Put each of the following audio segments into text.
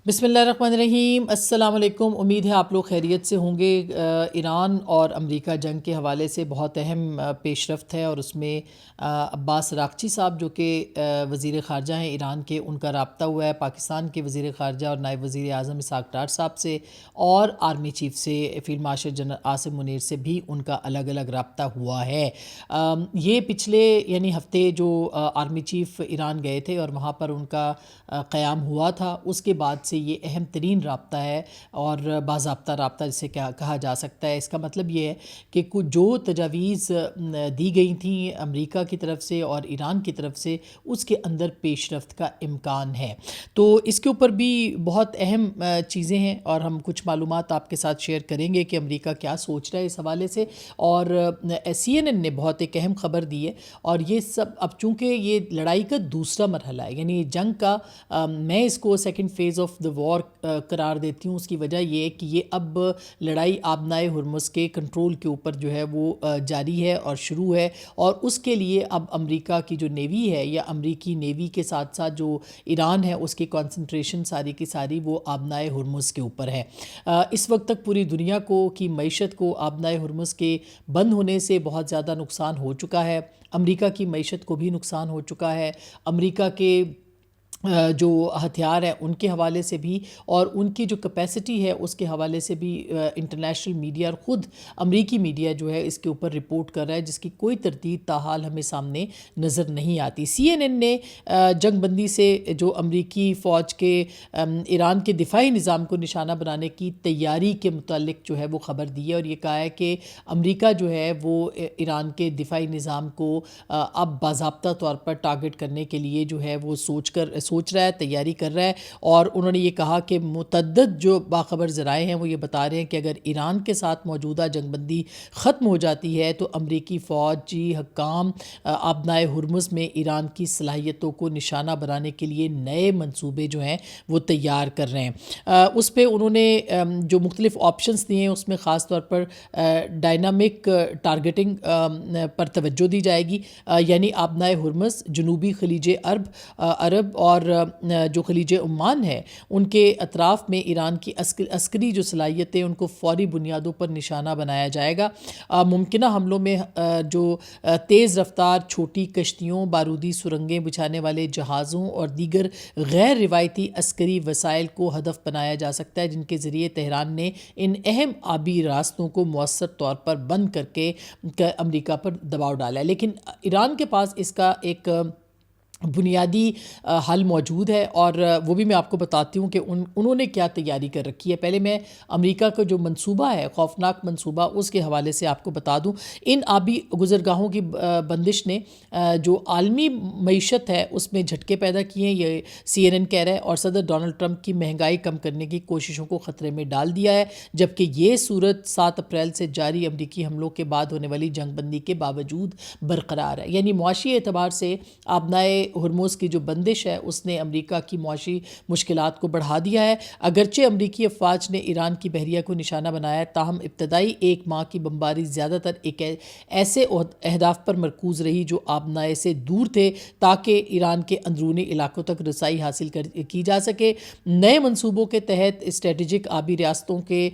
بسم اللہ الرحمن الرحیم۔ السلام علیکم، امید ہے آپ لوگ خیریت سے ہوں گے۔ ایران اور امریکہ جنگ کے حوالے سے بہت اہم پیش رفت ہے، اور اس میں عباس راغچی صاحب جو کہ وزیر خارجہ ہیں ایران کے، ان کا رابطہ ہوا ہے پاکستان کے وزیر خارجہ اور نائب وزیر اعظم اسحاق ڈار صاحب سے، اور آرمی چیف سے field marshal general Asim Munir سے بھی ان کا الگ الگ رابطہ ہوا ہے۔ یہ پچھلے یعنی ہفتے جو آرمی چیف ایران گئے تھے اور وہاں پر ان کا قیام ہوا تھا، اس کے بعد سے یہ اہم ترین رابطہ ہے اور باضابطہ رابطہ جسے کہا جا سکتا ہے۔ اس کا مطلب یہ ہے کہ جو تجاویز دی گئی تھیں امریکہ کی طرف سے اور ایران کی طرف سے، اس کے اندر پیش رفت کا امکان ہے۔ تو اس کے اوپر بھی بہت اہم چیزیں ہیں، اور ہم کچھ معلومات آپ کے ساتھ شیئر کریں گے کہ امریکہ کیا سوچ رہا ہے اس حوالے سے۔ اور CNN نے بہت ایک اہم خبر دی ہے، اور یہ سب اب چونکہ یہ لڑائی کا دوسرا مرحلہ ہے، یعنی جنگ کا میں اس کو سیکنڈ فیز آف دا وار قرار دیتی ہوں۔ اس کی وجہ یہ ہے کہ یہ اب لڑائی آبنائے ہرمز کے کنٹرول کے اوپر جو ہے وہ جاری ہے اور شروع ہے، اور اس کے لیے اب امریکہ کی جو نیوی ہے یا امریکی نیوی کے ساتھ ساتھ جو ایران ہے، اس کی کانسنٹریشن ساری کی ساری وہ آبنائے ہرمز کے اوپر ہے۔ اس وقت تک پوری دنیا کی معیشت کو آبنائے ہرمز کے بند ہونے سے بہت زیادہ نقصان ہو چکا ہے۔ امریکہ کی معیشت کو بھی نقصان ہو چکا ہے، امریکہ کے جو ہتھیار ہیں ان کے حوالے سے بھی، اور ان کی جو کیپیسٹی ہے اس کے حوالے سے بھی انٹرنیشنل میڈیا اور خود امریکی میڈیا جو ہے اس کے اوپر رپورٹ کر رہا ہے، جس کی کوئی تردید تاحال ہمیں سامنے نظر نہیں آتی۔ CNN نے جنگ بندی سے جو امریکی فوج کے ایران کے دفاعی نظام کو نشانہ بنانے کی تیاری کے متعلق جو ہے وہ خبر دی ہے، اور یہ کہا ہے کہ امریکہ جو ہے وہ ایران کے دفاعی نظام کو اب باضابطہ طور پر ٹارگٹ کرنے کے لیے جو ہے وہ سوچ رہا ہے، تیاری کر رہا ہے۔ اور انہوں نے یہ کہا کہ متعدد جو باخبر ذرائع ہیں وہ یہ بتا رہے ہیں کہ اگر ایران کے ساتھ موجودہ جنگ بندی ختم ہو جاتی ہے تو امریکی فوجی حکام آبنائے ہرمز میں ایران کی صلاحیتوں کو نشانہ بنانے کے لیے نئے منصوبے جو ہیں وہ تیار کر رہے ہیں۔ اس پہ انہوں نے جو مختلف آپشنز دیے ہیں اس میں خاص طور پر ڈائنامک ٹارگیٹنگ پر توجہ دی جائے گی، یعنی آبنائے ہرمز، جنوبی خلیج عرب اور جو خلیج عمان ہے ان کے اطراف میں ایران کی عسکری جو صلاحیتیں ان کو فوری بنیادوں پر نشانہ بنایا جائے گا۔ ممکنہ حملوں میں جو تیز رفتار چھوٹی کشتیوں، بارودی سرنگیں بچھانے والے جہازوں اور دیگر غیر روایتی عسکری وسائل کو ہدف بنایا جا سکتا ہے، جن کے ذریعے تہران نے ان اہم آبی راستوں کو مؤثر طور پر بند کر کے امریکہ پر دباؤ ڈالا ہے۔ لیکن ایران کے پاس اس کا ایک بنیادی حل موجود ہے، اور وہ بھی میں آپ کو بتاتی ہوں کہ انہوں نے کیا تیاری کر رکھی ہے۔ پہلے میں امریکہ کا جو منصوبہ ہے، خوفناک منصوبہ، اس کے حوالے سے آپ کو بتا دوں۔ ان آبی گزرگاہوں کی بندش نے جو عالمی معیشت ہے اس میں جھٹکے پیدا کیے ہیں، یہ CNN کہہ رہا ہے، اور صدر ڈونلڈ ٹرمپ کی مہنگائی کم کرنے کی کوششوں کو خطرے میں ڈال دیا ہے، جبکہ یہ صورت 7 اپریل سے جاری امریکی حملوں کے بعد ہونے والی جنگ بندی کے باوجود برقرار ہے۔ یعنی معاشی اعتبار سے آبنائے ہرمز کی جو بندش ہے اس نے امریکہ کی معاشی مشکلات کو بڑھا دیا ہے۔ اگرچہ امریکی افواج نے ایران کی بحریہ کو نشانہ بنایا ہے، تاہم ابتدائی ایک ماہ کی بمباری زیادہ تر ایک ایسے اہداف پر مرکوز رہی جو آبنائے سے دور تھے، تاکہ ایران کے اندرونی علاقوں تک رسائی حاصل کی جا سکے۔ نئے منصوبوں کے تحت اسٹریٹجک آبی ریاستوں کے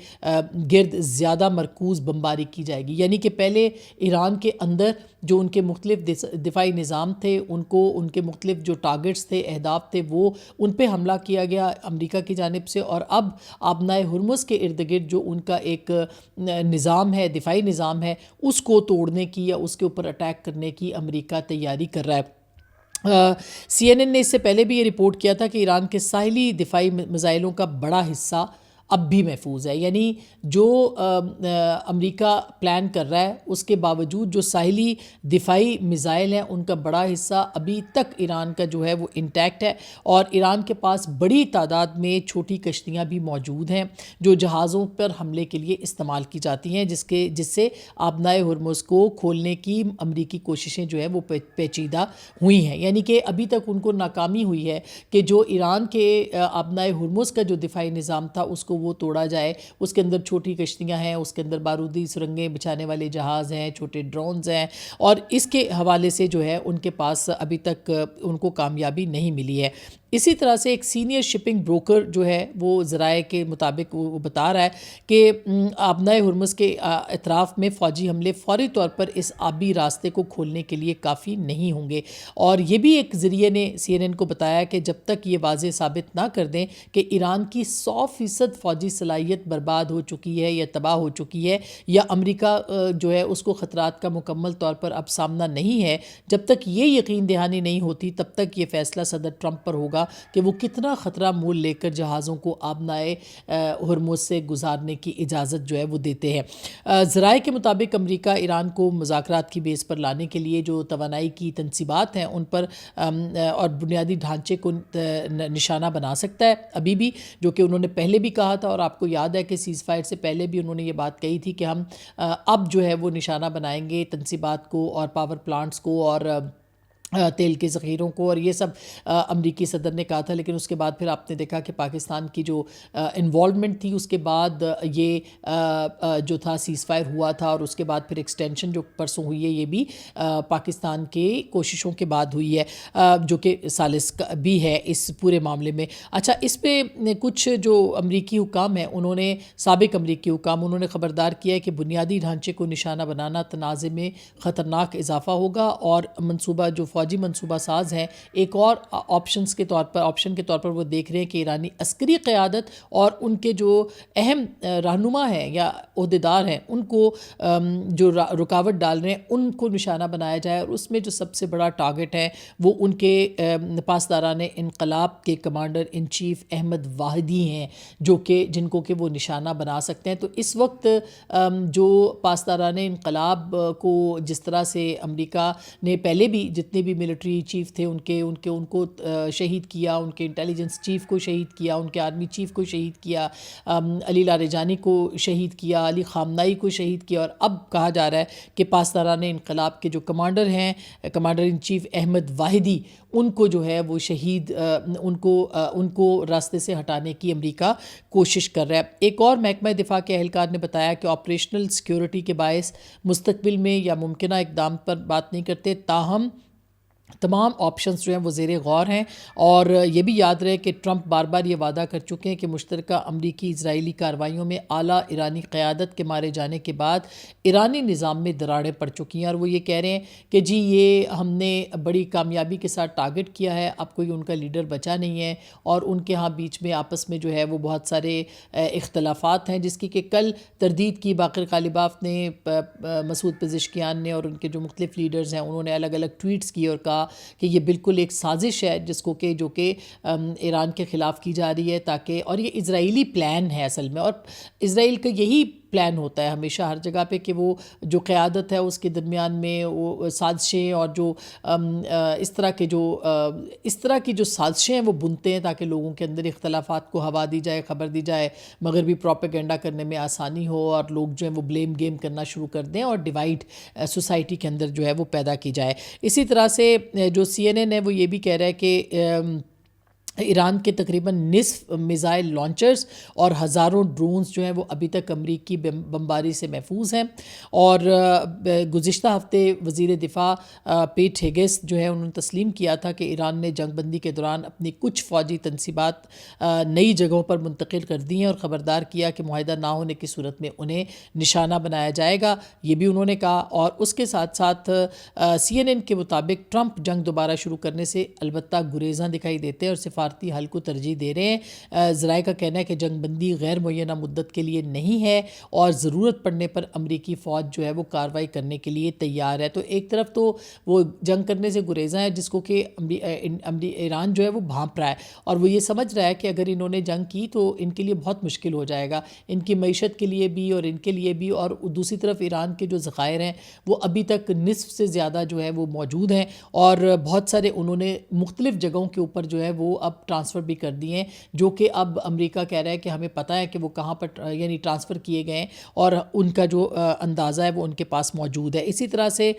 گرد زیادہ مرکوز بمباری کی جائے گی، یعنی کہ پہلے ایران کے اندر جو ان کے مختلف دفاعی نظام تھے، ان کے مختلف جو ٹارگٹس تھے، اہداف تھے، وہ ان پہ حملہ کیا گیا امریکہ کی جانب سے، اور اب آبنائے ہرمز کے ارد گرد جو ان کا ایک نظام ہے، دفاعی نظام ہے، اس کو توڑنے کی یا اس کے اوپر اٹیک کرنے کی امریکہ تیاری کر رہا ہے۔ CNN نے اس سے پہلے بھی یہ رپورٹ کیا تھا کہ ایران کے ساحلی دفاعی میزائلوں کا بڑا حصہ اب بھی محفوظ ہے، یعنی جو امریکہ پلان کر رہا ہے اس کے باوجود جو ساحلی دفاعی میزائل ہیں ان کا بڑا حصہ ابھی تک ایران کا جو ہے وہ انٹیکٹ ہے، اور ایران کے پاس بڑی تعداد میں چھوٹی کشتیاں بھی موجود ہیں جو جہازوں پر حملے کے لیے استعمال کی جاتی ہیں، جس سے آبنائے ہرمز کو کھولنے کی امریکی کوششیں جو ہے وہ پیچیدہ ہوئی ہیں۔ یعنی کہ ابھی تک ان کو ناکامی ہوئی ہے کہ جو ایران کے آبنائے ہرمز کا جو دفاعی نظام تھا اس کو وہ توڑا جائے۔ اس کے اندر چھوٹی کشتیاں ہیں، اس کے اندر بارودی سرنگیں بچھانے والے جہاز ہیں، چھوٹے ڈرونز ہیں، اور اس کے حوالے سے جو ہے ان کے پاس ابھی تک ان کو کامیابی نہیں ملی ہے۔ اسی طرح سے ایک سینئر شپنگ بروکر جو ہے وہ ذرائع کے مطابق وہ بتا رہا ہے کہ آبنائے ہرمز کے اطراف میں فوجی حملے فوری طور پر اس آبی راستے کو کھولنے کے لیے کافی نہیں ہوں گے، اور یہ بھی ایک ذریعے نے CNN کو بتایا کہ جب تک یہ واضح ثابت نہ کر دیں کہ ایران کی 100% فوجی صلاحیت برباد ہو چکی ہے یا تباہ ہو چکی ہے یا امریکہ جو ہے اس کو خطرات کا مکمل طور پر اب سامنا نہیں ہے، جب تک یہ یقین دہانی نہیں ہوتی تب تک یہ فیصلہ صدر ٹرمپ پر ہوگا کہ وہ کتنا خطرہ مول لے کر جہازوں کو آبنائے ہرمز سے گزارنے کی اجازت جو ہے وہ دیتے ہیں۔ ذرائع کے مطابق امریکہ ایران کو مذاکرات کی بیس پر لانے کے لیے جو توانائی کی تنصیبات ہیں ان پر اور بنیادی ڈھانچے کو نشانہ بنا سکتا ہے ابھی بھی، جو کہ انہوں نے پہلے بھی کہا تھا، اور آپ کو یاد ہے کہ سیز فائر سے پہلے بھی انہوں نے یہ بات کہی تھی کہ ہم اب جو ہے وہ نشانہ بنائیں گے تنصیبات کو اور پاور پلانٹس کو اور تیل کے ذخیروں کو، اور یہ سب امریکی صدر نے کہا تھا، لیکن اس کے بعد پھر آپ نے دیکھا کہ پاکستان کی جو انوالومنٹ تھی اس کے بعد یہ جو تھا سیز فائر ہوا تھا، اور اس کے بعد پھر ایکسٹینشن جو پرسوں ہوئی ہے یہ بھی پاکستان کے کوششوں کے بعد ہوئی ہے، جو کہ ثالث بھی ہے اس پورے معاملے میں۔ اچھا، اس پہ کچھ جو امریکی حکام ہیں انہوں نے سابق امریکی حکام انہوں نے خبردار کیا ہے کہ بنیادی ڈھانچے کو نشانہ بنانا تنازع میں خطرناک اضافہ ہوگا، اور منصوبہ جو فوجی منصوبہ ساز ہیں ایک اور آپشن کے طور پر وہ دیکھ رہے ہیں کہ ایرانی عسکری قیادت اور ان کے جو اہم رہنما ہیں یا عہدیدار ہیں ان کو جو رکاوٹ ڈال رہے ہیں ان کو نشانہ بنایا جائے، اور اس میں جو سب سے بڑا ٹارگٹ ہے وہ ان کے پاسداران انقلاب کے commander in chief Ahmad Vahidi ہیں، جن کو کہ وہ نشانہ بنا سکتے ہیں۔ تو اس وقت جو پاسداران انقلاب کو جس طرح سے امریکہ نے پہلے بھی جتنے بھی ملٹری چیف تھے ان کو شہید کیا، ان کے انٹیلیجنس چیف کو شہید کیا، ان کے آرمی چیف کو شہید کیا، علی لاریجانی کو شہید کیا، علی خامنائی کو شہید کیا، اور اب کہا جا رہا ہے کہ پاسداران انقلاب کے جو کمانڈر ہیں، commander in chief Ahmad Wahidi, ان کو جو ہے وہ شہید ان کو راستے سے ہٹانے کی امریکہ کوشش کر رہا ہے۔ ایک اور محکمہ دفاع کے اہلکار نے بتایا کہ آپریشنل سیکیورٹی کے باعث مستقبل میں یا ممکنہ اقدام پر بات نہیں کرتے، تاہم تمام آپشنز جو ہیں وہ زیر غور ہیں، اور یہ بھی یاد رہے کہ ٹرمپ بار بار یہ وعدہ کر چکے ہیں کہ مشترکہ امریکی اسرائیلی کارروائیوں میں اعلیٰ ایرانی قیادت کے مارے جانے کے بعد ایرانی نظام میں دراڑیں پڑ چکی ہیں، اور وہ یہ کہہ رہے ہیں کہ جی یہ ہم نے بڑی کامیابی کے ساتھ ٹارگٹ کیا ہے، اب کوئی ان کا لیڈر بچا نہیں ہے، اور ان کے ہاں بیچ میں آپس میں جو ہے وہ بہت سارے اختلافات ہیں، جس کی کہ کل تردید کی باقر غالباف نے، مسعود پزشکیان نے، اور ان کے جو مختلف لیڈرز ہیں انہوں نے الگ الگ ٹویٹس کی اور کہا کہ یہ بالکل ایک سازش ہے جو کہ ایران کے خلاف کی جا رہی ہے، تاکہ، اور یہ اسرائیلی پلان ہے اصل میں، اور اسرائیل کا یہی پلان ہوتا ہے ہمیشہ ہر جگہ پہ کہ وہ جو قیادت ہے اس کے درمیان میں وہ سازشیں اور جو اس طرح کی جو سازشیں ہیں وہ بنتے ہیں تاکہ لوگوں کے اندر اختلافات کو ہوا دی جائے، خبر دی جائے، مغربی پروپیگنڈا کرنے میں آسانی ہو، اور لوگ جو ہیں وہ بلیم گیم کرنا شروع کر دیں، اور ڈیوائڈ سوسائٹی کے اندر جو ہے وہ پیدا کی جائے۔ اسی طرح سے جو CNN ہے وہ یہ بھی کہہ رہا ہے کہ ایران کے تقریباً نصف میزائل لانچرز اور ہزاروں ڈرونز جو ہیں وہ ابھی تک امریکی بمباری سے محفوظ ہیں، اور گزشتہ ہفتے وزیر دفاع پیٹ ہیگس جو ہے انہوں نے تسلیم کیا تھا کہ ایران نے جنگ بندی کے دوران اپنی کچھ فوجی تنصیبات نئی جگہوں پر منتقل کر دی ہیں، اور خبردار کیا کہ معاہدہ نہ ہونے کی صورت میں انہیں نشانہ بنایا جائے گا، یہ بھی انہوں نے کہا۔ اور اس کے ساتھ ساتھ CNN کے مطابق ٹرمپ جنگ دوبارہ شروع کرنے سے البتہ گریزاں دکھائی دیتے ہیں اور سفارتی حل کو ترجیح دے رہے ہیں۔ ذرائع کا کہنا ہے کہ جنگ بندی غیر معینہ مدت کے لیے نہیں ہے، اور ضرورت پڑنے پر امریکی فوج جو ہے وہ کارروائی کرنے کے لیے تیار ہے۔ تو ایک طرف تو وہ جنگ کرنے سے گریزاں ہے جس کو کہ ایران جو ہے وہ بھانپ رہا ہے، اور وہ یہ سمجھ رہا ہے کہ اگر انہوں نے جنگ کی تو ان کے لیے بہت مشکل ہو جائے گا، ان کی معیشت کے لیے بھی اور ان کے لیے بھی، اور دوسری طرف ایران کے جو ذخائر ہیں وہ ابھی تک نصف سے زیادہ جو ہے وہ موجود ہیں، اور بہت سارے انہوں نے مختلف جگہوں کے اوپر جو ہے وہ اب ٹرانسفر بھی کر دیے ہیں، جو کہ اب امریکہ کہہ رہا ہے کہ ہمیں پتہ ہے کہ وہ کہاں پر یعنی ٹرانسفر کیے گئے ہیں، اور ان کا جو اندازہ ہے وہ ان کے پاس موجود ہے۔ اسی طرح سے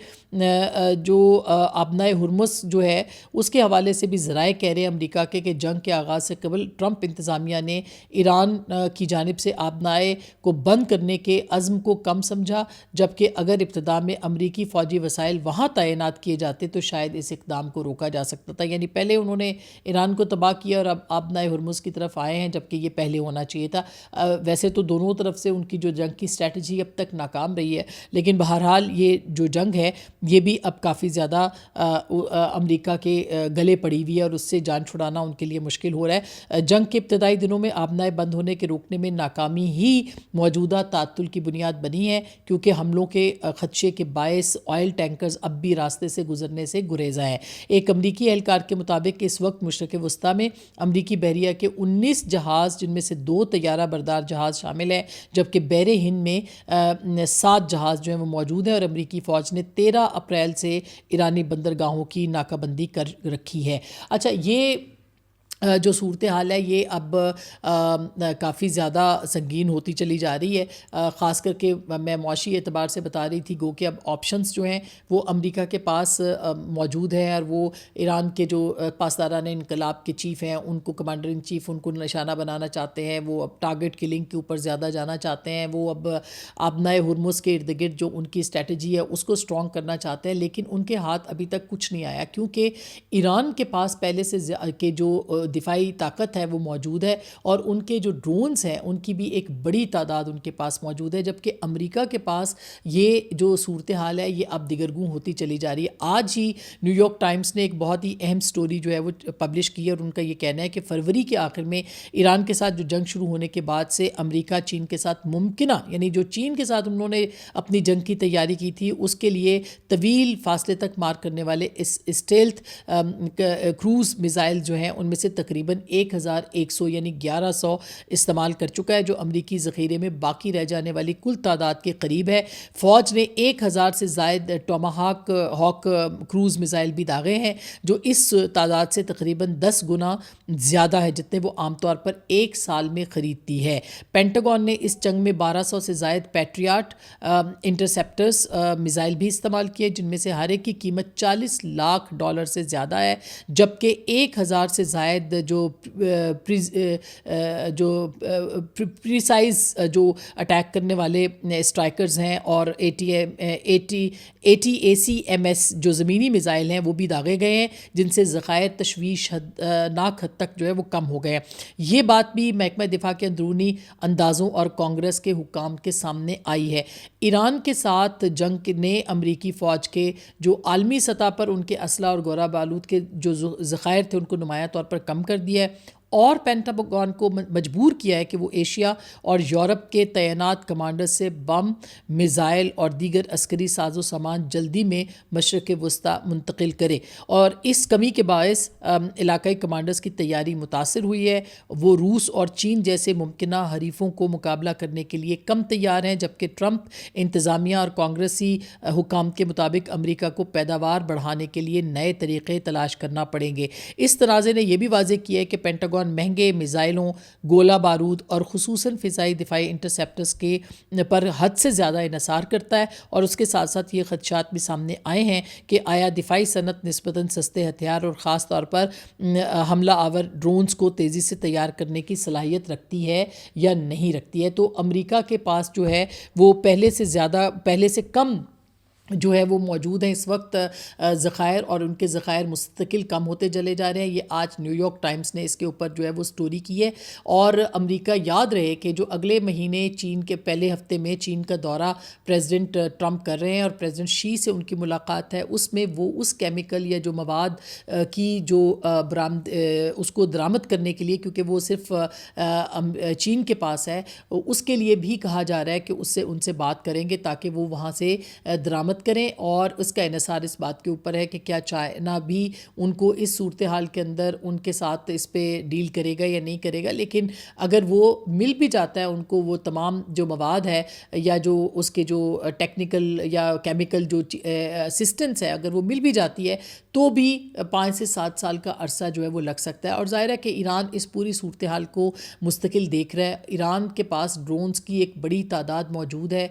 جو آبنائے ہرمز جو ہے اس کے حوالے سے بھی ذرائع کہہ رہے ہیں امریکہ کے کہ جنگ کے آغاز سے قبل ٹرمپ انتظامیہ نے ایران کی جانب سے آبنائے کو بند کرنے کے عزم کو کم سمجھا، جبکہ اگر ابتدا میں امریکی فوجی وسائل وہاں تعینات کیے جاتے تو شاید اس اقدام کو روکا جا سکتا تھا۔ یعنی پہلے انہوں نے ایران کو تباہ کیا اور اب آبنائے ہرمز کی طرف آئے ہیں، جبکہ یہ پہلے ہونا چاہیے تھا۔ ویسے تو دونوں طرف سے ان کی جو جنگ کی اسٹریٹجی اب تک ناکام رہی ہے، لیکن بہرحال یہ جو جنگ ہے یہ بھی اب کافی زیادہ امریکہ کے گلے پڑی ہوئی ہے اور اس سے جان چھڑانا ان کے لیے مشکل ہو رہا ہے۔ جنگ کے ابتدائی دنوں میں آبنائے بند ہونے کے روکنے میں ناکامی ہی موجودہ تعطل کی بنیاد بنی ہے، کیونکہ حملوں کے خدشے کے باعث آئل ٹینکرز اب بھی راستے سے گزرنے سے گریزاں ہیں۔ ایک امریکی اہلکار کے مطابق اس وقت مشرق وسطیٰ میں امریکی بحریہ کے 19 جہاز، جن میں سے 2 طیارہ بردار جہاز شامل ہیں، جبکہ بحر ہند میں 7 جہاز جو ہیں وہ موجود ہیں، اور امریکی فوج نے 13 اپریل سے ایرانی بندرگاہوں کی ناکہ بندی کر رکھی ہے۔ اچھا، یہ جو صورتحال ہے یہ اب کافی زیادہ سنگین ہوتی چلی جا رہی ہے، خاص کر کے میں معاشی اعتبار سے بتا رہی تھی، گو کہ اب آپشنز جو ہیں وہ امریکہ کے پاس موجود ہیں، اور وہ ایران کے جو پاسداران انقلاب کے چیف ہیں، ان کو کمانڈر ان چیف ان کو نشانہ بنانا چاہتے ہیں، وہ اب ٹارگٹ کلنگ کے اوپر زیادہ جانا چاہتے ہیں، وہ اب آبنائے ہرمز کے ارد گرد جو ان کی اسٹریٹجی ہے اس کو اسٹرانگ کرنا چاہتے ہیں، لیکن ان کے ہاتھ ابھی تک کچھ نہیں آیا، کیونکہ ایران کے پاس پہلے سے کہ جو دفاعی طاقت ہے وہ موجود ہے، اور ان کے جو ڈرونز ہیں ان کی بھی ایک بڑی تعداد ان کے پاس موجود ہے، جبکہ امریکہ کے پاس یہ جو صورتحال ہے یہ اب دگرگوں ہوتی چلی جا رہی ہے۔ آج ہی نیو یارک ٹائمز نے ایک بہت ہی اہم سٹوری جو ہے وہ پبلش کی ہے، اور ان کا یہ کہنا ہے کہ فروری کے آخر میں ایران کے ساتھ جو جنگ شروع ہونے کے بعد سے امریکہ چین کے ساتھ ممکنہ، یعنی جو چین کے ساتھ انہوں نے اپنی جنگ کی تیاری کی تھی اس کے لیے طویل فاصلے تک مار کرنے والے اسٹیلتھ کروز میزائل جو ہیں ان میں سے تقریباً 1100 یعنی 1100 استعمال کر چکا ہے، جو امریکی ذخیرے میں باقی رہ جانے والی کل تعداد کے قریب ہے۔ فوج نے 1000 سے زائد ٹوماہاک ہاک کروز میزائل بھی داغے ہیں، جو اس تعداد سے تقریباً 10 گنا زیادہ ہے جتنے وہ عام طور پر ایک سال میں خریدتی ہے۔ پینٹاگون نے اس جنگ میں 1200 سے زائد پیٹریاٹ انٹرسیپٹرز میزائل بھی استعمال کیے، جن میں سے ہر ایک کی قیمت $40 لاکھ سے زیادہ ہے، جبکہ 1000 سے زائد جو پریسائز جو اٹیک کرنے والے اسٹرائکرز ہیں اور ATACMS جو زمینی میزائل ہیں وہ بھی داغے گئے ہیں، جن سے ذخائر تشویش ناک حد تک جو ہے وہ کم ہو گئے ہیں۔ یہ بات بھی محکمہ دفاع کے اندرونی اندازوں اور کانگریس کے حکام کے سامنے آئی ہے۔ ایران کے ساتھ جنگ نے امریکی فوج کے جو عالمی سطح پر ان کے اسلحہ اور گولہ بارود کے جو ذخائر تھے ان کو نمایاں طور پر کم کر دیا ہے، اور پینٹاگون کو مجبور کیا ہے کہ وہ ایشیا اور یورپ کے تعینات کمانڈر سے بم، میزائل اور دیگر عسکری ساز و سامان جلدی میں مشرق وسطیٰ منتقل کرے، اور اس کمی کے باعث علاقائی کمانڈرز کی تیاری متاثر ہوئی ہے۔ وہ روس اور چین جیسے ممکنہ حریفوں کو مقابلہ کرنے کے لیے کم تیار ہیں، جبکہ ٹرمپ انتظامیہ اور کانگریسی حکام کے مطابق امریکہ کو پیداوار بڑھانے کے لیے نئے طریقے تلاش کرنا پڑیں گے۔ اس تنازع نے یہ بھی واضح کیا ہے کہ پینٹاگون مہنگے میزائلوں، گولہ بارود اور خصوصاً فضائی دفاعی انٹرسیپٹرز کے پر حد سے زیادہ انحصار کرتا ہے، اور اس کے ساتھ ساتھ یہ خدشات بھی سامنے آئے ہیں کہ آیا دفاعی صنعت نسبتاً سستے ہتھیار اور خاص طور پر حملہ آور ڈرونز کو تیزی سے تیار کرنے کی صلاحیت رکھتی ہے یا نہیں رکھتی ہے۔ تو امریکہ کے پاس جو ہے وہ پہلے سے کم جو ہے وہ موجود ہیں اس وقت ذخائر، اور ان کے ذخائر مستقل کم ہوتے چلے جا رہے ہیں۔ یہ آج نیو یارک ٹائمز نے اس کے اوپر جو ہے وہ سٹوری کی ہے، اور امریکہ یاد رہے کہ جو اگلے مہینے چین کے پہلے ہفتے میں چین کا دورہ پریزیڈنٹ ٹرمپ کر رہے ہیں اور پریزیڈنٹ شی سے ان کی ملاقات ہے، اس میں وہ اس کیمیکل یا جو مواد کی جو اس کو درآمد کرنے کے لیے، کیونکہ وہ صرف چین کے پاس ہے، اس کے لیے بھی کہا جا رہا ہے کہ ان سے بات کریں گے تاکہ وہ وہاں سے درآمد کریں، اور اس کا انحصار اس بات کے اوپر ہے کہ کیا چائنا بھی ان کو اس صورتحال کے اندر ان کے ساتھ اس پہ ڈیل کرے گا یا نہیں کرے گا۔ لیکن اگر وہ مل بھی جاتا ہے ان کو وہ تمام جو مواد ہے یا جو اس کے جو ٹیکنیکل یا کیمیکل جو اسسٹنس ہے، اگر وہ مل بھی جاتی ہے تو بھی 5 سے 7 سال کا عرصہ جو ہے وہ لگ سکتا ہے، اور ظاہر ہے کہ ایران اس پوری صورتحال کو مستقل دیکھ رہا ہے۔ ایران کے پاس ڈرونز کی ایک بڑی تعداد موجود ہے،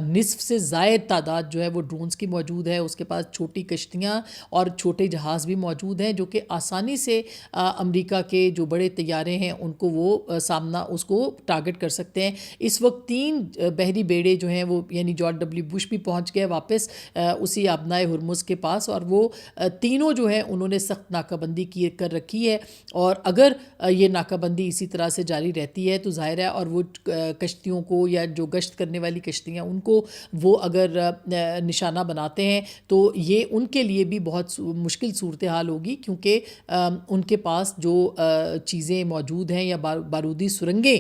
نصف سے زائد تعداد جو ہے وہ ڈرون ڈرونز کی موجود ہے، اس کے پاس چھوٹی کشتیاں اور چھوٹے جہاز بھی موجود ہیں جو کہ آسانی سے امریکہ کے جو بڑے طیارے ہیں ان کو وہ سامنا اس کو ٹارگٹ کر سکتے ہیں۔ اس وقت 3 بحری بیڑے جو ہیں وہ یعنی جارج ڈبلیو بش بھی پہنچ گئے واپس اسی آبنائے ہرمز کے پاس، اور وہ تینوں جو ہیں انہوں نے سخت ناکہ بندی کر رکھی ہے، اور اگر یہ ناکہ بندی اسی طرح سے جاری رہتی ہے تو ظاہر ہے اور وہ کشتیوں کو یا جو گشت کرنے والی کشتیاں ان کو وہ اگر نشانہ بناتے ہیں تو یہ ان کے لیے بھی بہت مشکل صورتحال ہوگی، کیونکہ ان کے پاس جو چیزیں موجود ہیں یا بارودی سرنگیں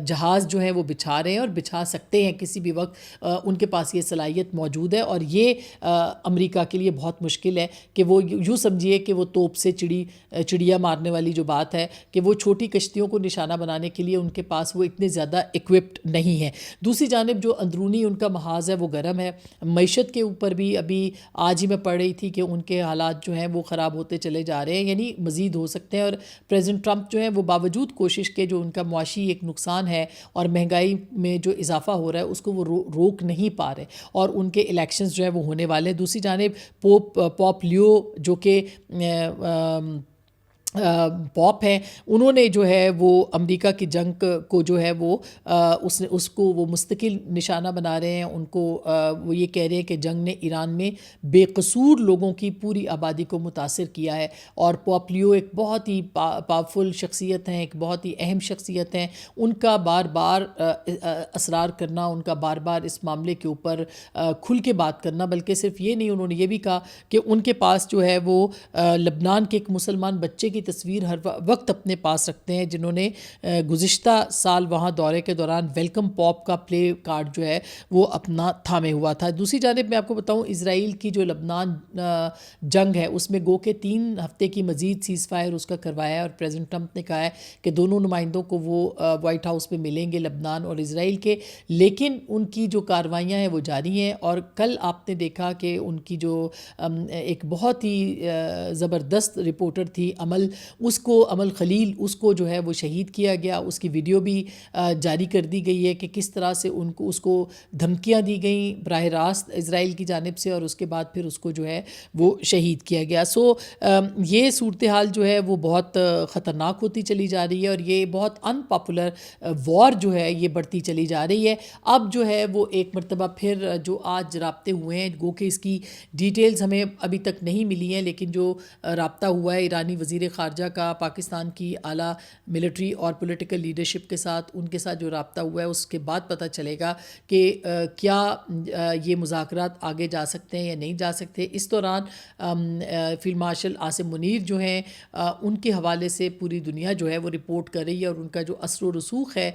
جہاز جو ہیں وہ بچھا رہے ہیں اور بچھا سکتے ہیں کسی بھی وقت، ان کے پاس یہ صلاحیت موجود ہے، اور یہ امریکہ کے لیے بہت مشکل ہے کہ وہ یوں سمجھیے کہ وہ توپ سے چڑیا مارنے والی جو بات ہے کہ وہ چھوٹی کشتیوں کو نشانہ بنانے کے لیے ان کے پاس وہ اتنے زیادہ ایکوپڈ نہیں ہے۔ دوسری جانب جو اندرونی ان کا محاذ ہے وہ گرم ہے، معیشت کے اوپر بھی ابھی آج ہی میں پڑھ رہی تھی کہ ان کے حالات جو ہیں وہ خراب ہوتے چلے جا رہے ہیں، یعنی مزید ہو سکتے ہیں، اور پریزیڈنٹ ٹرمپ جو ہیں وہ باوجود کوشش کے جو ان کا معاشی ایک نقصان ہے اور مہنگائی میں جو اضافہ ہو رہا ہے اس کو وہ روک نہیں پا رہے، اور ان کے الیکشنز جو ہیں وہ ہونے والے ہیں۔ دوسری جانب پوپ لیو جو کہ پاپ ہیں، انہوں نے جو ہے وہ امریکہ کی جنگ کو جو ہے وہ اس کو وہ مستقل نشانہ بنا رہے ہیں، ان کو وہ یہ کہہ رہے ہیں کہ جنگ نے ایران میں بے قصور لوگوں کی پوری آبادی کو متاثر کیا ہے، اور پوپ لیو ایک بہت ہی پاورفل شخصیت ہیں، ایک بہت ہی اہم شخصیت ہیں، ان کا بار بار اصرار کرنا، ان کا بار بار اس معاملے کے اوپر کھل کے بات کرنا، بلکہ صرف یہ نہیں، انہوں نے یہ بھی کہا کہ ان کے پاس جو ہے وہ لبنان کے ایک مسلمان بچے کی تصویر ہر وقت اپنے پاس رکھتے ہیں جنہوں نے گزشتہ سال وہاں دورے کے دوران ویلکم پاپ کا پلے کارڈ جو ہے وہ اپنا تھامے ہوا تھا۔ دوسری جانب میں آپ کو بتاؤں اسرائیل کی جو لبنان جنگ ہے اس میں گو کہ 3 ہفتے کی مزید سیز فائر اس کا کروایا ہے، اور پریزیڈنٹ ٹرمپ نے کہا ہے کہ دونوں نمائندوں کو وہ وائٹ ہاؤس میں ملیں گے لبنان اور اسرائیل کے، لیکن ان کی جو کاروائیاں ہیں وہ جاری ہیں، اور کل آپ نے دیکھا کہ ان کی جو ایک بہت ہی زبردست رپورٹر تھی امل خلیل، اس کو جو ہے وہ شہید کیا گیا، اس کی ویڈیو بھی جاری کر دی گئی ہے کہ کس طرح سے اس کو دھمکیاں دی گئیں براہ راست اسرائیل کی جانب سے، اور اس کے بعد پھر اس کو جو ہے وہ شہید کیا گیا۔ یہ صورتحال جو ہے وہ بہت خطرناک ہوتی چلی جا رہی ہے، اور یہ بہت ان پاپولر وار جو ہے یہ بڑھتی چلی جا رہی ہے۔ اب جو ہے وہ ایک مرتبہ پھر جو آج رابطے ہوئے ہیں، گو کہ اس کی ڈیٹیلز ہمیں ابھی تک نہیں ملی ہیں، لیکن جو رابطہ ہوا ہے ایرانی وزیر خارجہ کا پاکستان کی اعلیٰ ملٹری اور پولیٹیکل لیڈرشپ کے ساتھ، ان کے ساتھ جو رابطہ ہوا ہے اس کے بعد پتہ چلے گا کہ کیا یہ مذاکرات آگے جا سکتے ہیں یا نہیں جا سکتے۔ اس دوران فیلڈ مارشل عاصم منیر جو ہیں ان کے حوالے سے پوری دنیا جو ہے وہ رپورٹ کر رہی ہے، اور ان کا جو اثر و رسوخ ہے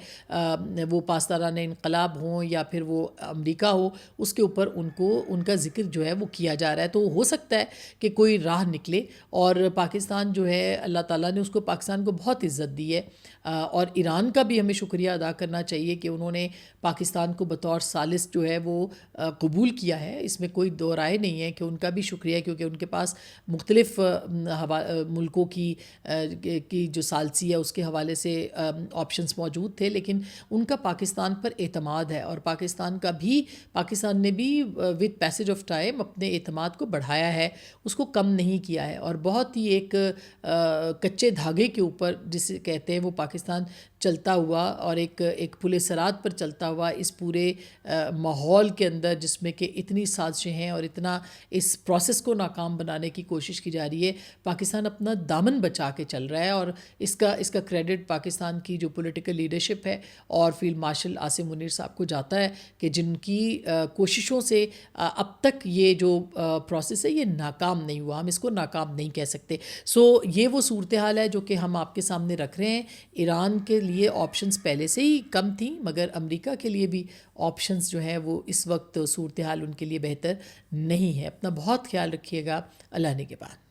وہ پاسداران انقلاب ہوں یا پھر وہ امریکہ ہو، اس کے اوپر ان کا ذکر جو ہے وہ کیا جا رہا ہے۔ تو ہو سکتا ہے کہ کوئی راہ نکلے، اور پاکستان جو ہے اللہ تعالیٰ نے اس کو پاکستان کو بہت عزت دی ہے، اور ایران کا بھی ہمیں شکریہ ادا کرنا چاہیے کہ انہوں نے پاکستان کو بطور ثالث جو ہے وہ قبول کیا ہے، اس میں کوئی دو رائے نہیں ہے کہ ان کا بھی شکریہ، کیونکہ ان کے پاس مختلف ملکوں کی جو ثالثی ہے اس کے حوالے سے آپشنز موجود تھے، لیکن ان کا پاکستان پر اعتماد ہے، اور پاکستان نے بھی ود پیسج آف ٹائم اپنے اعتماد کو بڑھایا ہے، اس کو کم نہیں کیا ہے، اور بہت ہی ایک کچے دھاگے کے اوپر جسے کہتے ہیں وہ پاکستان چلتا ہوا، اور ایک پل صراط پر چلتا ہوا اس پورے ماحول کے اندر جس میں کہ اتنی سازشیں ہیں اور اتنا اس پروسیس کو ناکام بنانے کی کوشش کی جا رہی ہے، پاکستان اپنا دامن بچا کے چل رہا ہے، اور اس کا کریڈٹ پاکستان کی جو پولیٹیکل لیڈرشپ ہے اور فیلڈ مارشل عاصم منیر صاحب کو جاتا ہے کہ جن کی کوششوں سے اب تک یہ جو پروسیس ہے یہ ناکام نہیں ہوا، ہم اس کو ناکام نہیں کہہ سکتے۔ یہ وہ صورتحال ہے جو کہ ہم آپ کے سامنے رکھ رہے ہیں۔ ایران کے لیے آپشنز پہلے سے ہی کم تھیں، مگر امریکہ کے لیے بھی آپشنز جو ہیں وہ اس وقت صورتحال ان کے لیے بہتر نہیں ہے۔ اپنا بہت خیال رکھیے گا، اللہ نے کے بعد۔